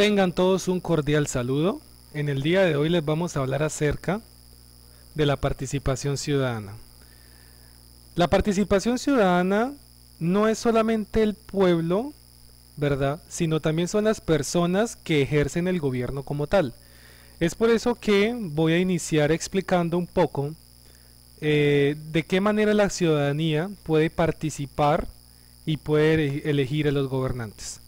Tengan todos un cordial saludo. En el día de hoy les vamos a hablar acerca de la participación ciudadana. La participación ciudadana no es solamente el pueblo, ¿verdad? Sino también son las personas que ejercen el gobierno como tal. Es por eso que voy a iniciar explicando un poco de qué manera la ciudadanía puede participar y puede elegir a los gobernantes.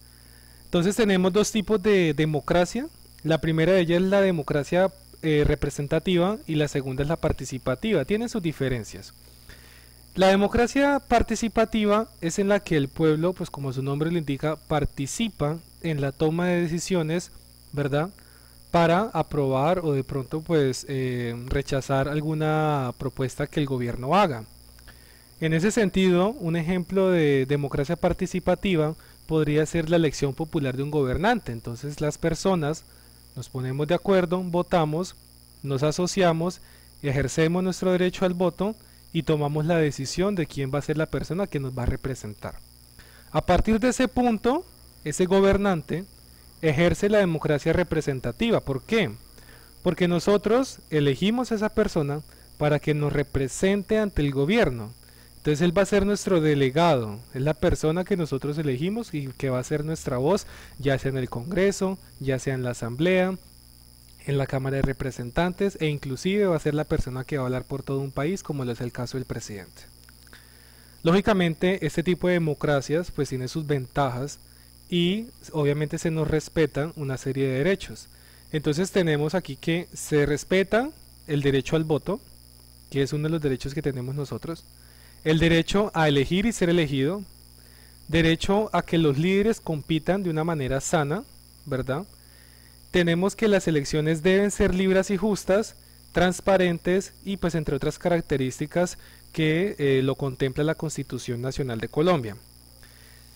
Entonces tenemos dos tipos de democracia. La primera de ellas es la democracia representativa y la segunda es la participativa. Tienen sus diferencias. La democracia participativa es en la que el pueblo, pues como su nombre lo indica, participa en la toma de decisiones, ¿verdad? Para aprobar o de pronto pues rechazar alguna propuesta que el gobierno haga. En ese sentido, un ejemplo de democracia participativa podría ser la elección popular de un gobernante. Entonces las personas nos ponemos de acuerdo, votamos, nos asociamos, ejercemos nuestro derecho al voto y tomamos la decisión de quién va a ser la persona que nos va a representar. A partir de ese punto, ese gobernante ejerce la democracia representativa. ¿Por qué? Porque nosotros elegimos a esa persona para que nos represente ante el gobierno. Entonces él va a ser nuestro delegado, es la persona que nosotros elegimos y que va a ser nuestra voz, ya sea en el Congreso, ya sea en la Asamblea, en la Cámara de Representantes e inclusive va a ser la persona que va a hablar por todo un país, como lo es el caso del presidente. Lógicamente este tipo de democracias pues tiene sus ventajas y obviamente se nos respetan una serie de derechos. Entonces tenemos aquí que se respeta el derecho al voto, que es uno de los derechos que tenemos nosotros, el derecho a elegir y ser elegido, derecho a que los líderes compitan de una manera sana, ¿verdad? Tenemos que las elecciones deben ser libres y justas, transparentes y pues entre otras características que lo contempla la Constitución Nacional de Colombia.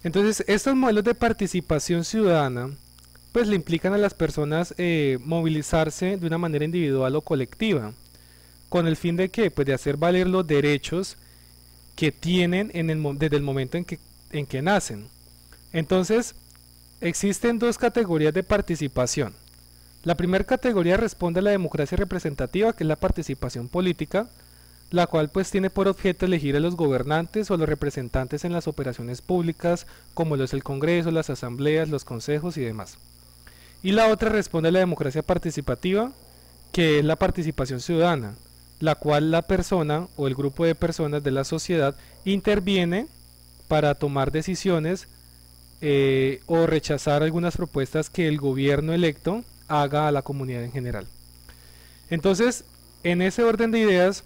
Entonces estos modelos de participación ciudadana pues le implican a las personas movilizarse de una manera individual o colectiva, con el fin de que pues de hacer valer los derechos que tienen desde el momento en que nacen. Entonces, existen dos categorías de participación. La primera categoría responde a la democracia representativa, que es la participación política, la cual pues tiene por objeto elegir a los gobernantes o los representantes en las operaciones públicas, como lo es el Congreso, las asambleas, los consejos y demás. Y la otra responde a la democracia participativa, que es la participación ciudadana, la cual la persona o el grupo de personas de la sociedad interviene para tomar decisiones o rechazar algunas propuestas que el gobierno electo haga a la comunidad en general. Entonces, en ese orden de ideas,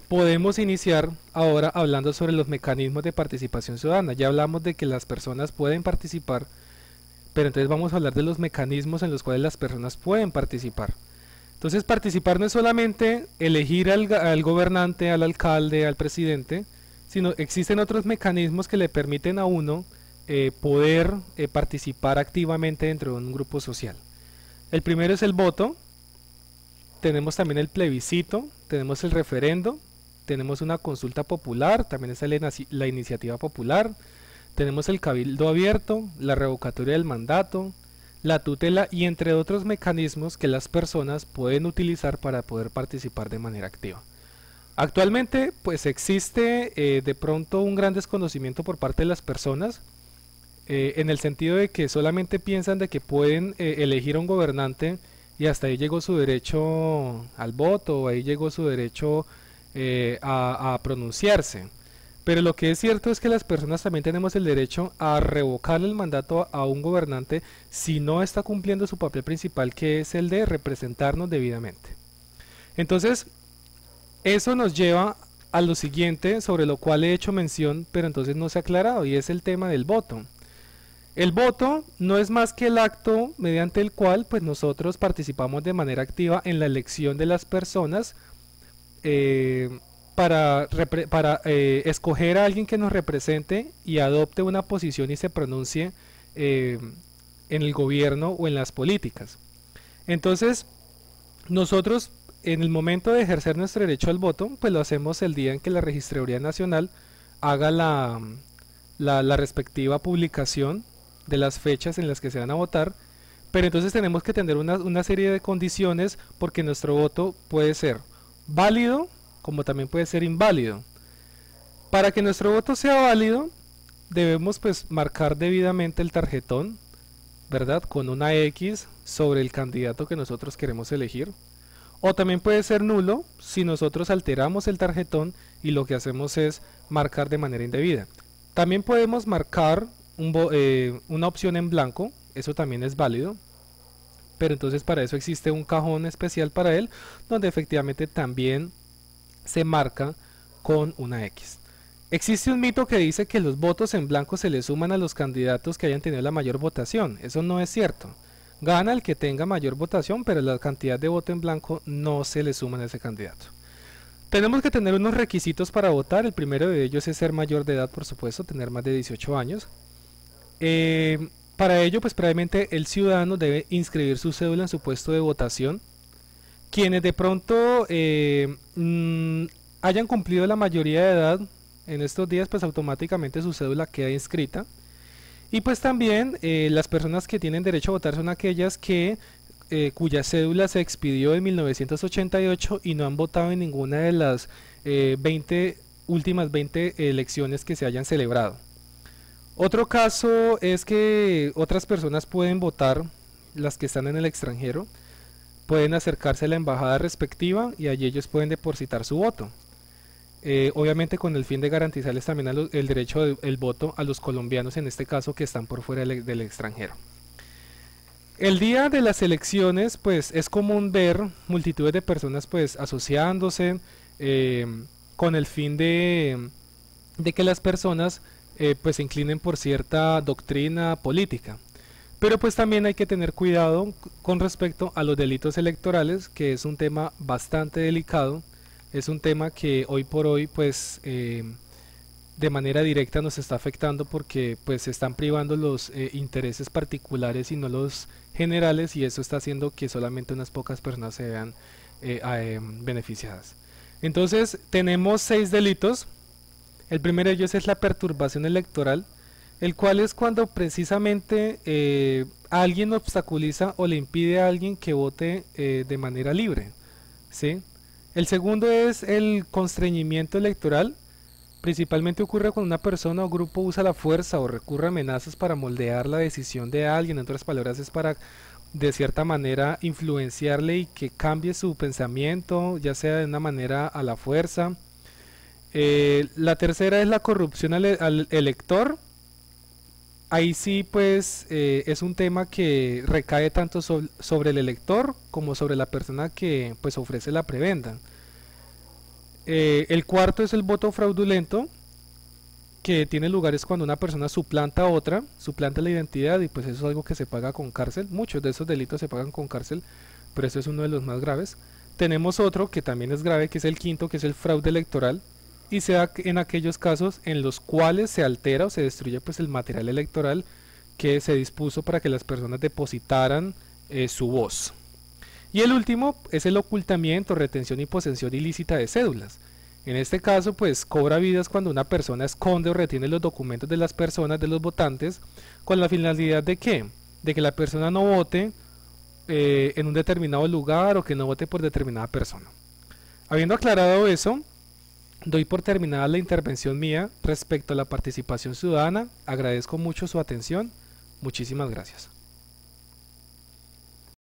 podemos iniciar ahora hablando sobre los mecanismos de participación ciudadana. Ya hablamos de que las personas pueden participar, pero entonces vamos a hablar de los mecanismos en los cuales las personas pueden participar. Entonces participar no es solamente elegir al gobernante, al alcalde, al presidente, sino existen otros mecanismos que le permiten a uno poder participar activamente dentro de un grupo social. El primero es el voto, tenemos también el plebiscito, tenemos el referendo, tenemos una consulta popular, también está la iniciativa popular, tenemos el cabildo abierto, la revocatoria del mandato, la tutela y entre otros mecanismos que las personas pueden utilizar para poder participar de manera activa. Actualmente pues existe de pronto un gran desconocimiento por parte de las personas en el sentido de que solamente piensan de que pueden elegir a un gobernante y hasta ahí llegó su derecho al voto, ahí llegó su derecho a pronunciarse. Pero lo que es cierto es que las personas también tenemos el derecho a revocarle el mandato a un gobernante si no está cumpliendo su papel principal, que es el de representarnos debidamente. Entonces, eso nos lleva a lo siguiente, sobre lo cual he hecho mención, pero entonces no se ha aclarado, y es el tema del voto. El voto no es más que el acto mediante el cual pues nosotros participamos de manera activa en la elección de las personas para escoger a alguien que nos represente y adopte una posición y se pronuncie en el gobierno o en las políticas. Entonces, nosotros en el momento de ejercer nuestro derecho al voto, pues lo hacemos el día en que la Registraduría Nacional haga la respectiva publicación de las fechas en las que se van a votar, pero entonces tenemos que tener una serie de condiciones porque nuestro voto puede ser válido como también puede ser inválido. Para que nuestro voto sea válido debemos pues marcar debidamente el tarjetón, ¿verdad? Con una X sobre el candidato que nosotros queremos elegir. O también puede ser nulo si nosotros alteramos el tarjetón y lo que hacemos es marcar de manera indebida. También podemos marcar una opción en blanco, eso también es válido, pero entonces para eso existe un cajón especial para él, donde efectivamente también se marca con una X. Existe un mito que dice que los votos en blanco se le suman a los candidatos que hayan tenido la mayor votación. Eso no es cierto. Gana el que tenga mayor votación, pero la cantidad de voto en blanco no se le suman a ese candidato. Tenemos que tener unos requisitos para votar. El primero de ellos es ser mayor de edad, por supuesto, tener más de 18 años. Para ello, pues previamente el ciudadano debe inscribir su cédula en su puesto de votación. Quienes de pronto hayan cumplido la mayoría de edad en estos días, pues automáticamente su cédula queda inscrita. Y pues también las personas que tienen derecho a votar son aquellas cuya cédula se expidió en 1988 y no han votado en ninguna de las últimas 20 elecciones que se hayan celebrado. Otro caso es que otras personas pueden votar, las que están en el extranjero, pueden acercarse a la embajada respectiva y allí ellos pueden depositar su voto. Obviamente con el fin de garantizarles también el derecho del voto a los colombianos, en este caso, que están por fuera del extranjero. El día de las elecciones pues es común ver multitudes de personas pues asociándose con el fin de que las personas pues se inclinen por cierta doctrina política. Pero pues también hay que tener cuidado con respecto a los delitos electorales, que es un tema bastante delicado. Es un tema que hoy por hoy pues de manera directa nos está afectando porque pues se están privando los intereses particulares y no los generales, y eso está haciendo que solamente unas pocas personas se vean beneficiadas. Entonces tenemos 6 delitos. El primero de ellos es la perturbación electoral, el cual es cuando precisamente alguien obstaculiza o le impide a alguien que vote de manera libre, ¿sí? El segundo es el constreñimiento electoral. Principalmente ocurre cuando una persona o grupo usa la fuerza o recurre a amenazas para moldear la decisión de alguien. En otras palabras, es para de cierta manera influenciarle y que cambie su pensamiento, ya sea de una manera a la fuerza. La tercera es la corrupción al elector. Ahí sí pues es un tema que recae tanto sobre el elector como sobre la persona que pues ofrece la prebenda. El cuarto es el voto fraudulento, que tiene lugares cuando una persona suplanta a otra, suplanta la identidad, y pues eso es algo que se paga con cárcel. Muchos de esos delitos se pagan con cárcel, pero eso es uno de los más graves. Tenemos otro que también es grave, que es el quinto, que es el fraude electoral, y se da en aquellos casos en los cuales se altera o se destruye pues el material electoral que se dispuso para que las personas depositaran su voz. Y el último es el ocultamiento, retención y posesión ilícita de cédulas. En este caso pues cobra vidas cuando una persona esconde o retiene los documentos de las personas, de los votantes, con la finalidad de ¿qué? De que la persona no vote en un determinado lugar o que no vote por determinada persona. Habiendo aclarado eso, doy por terminada la intervención mía respecto a la participación ciudadana. Agradezco mucho su atención. Muchísimas gracias.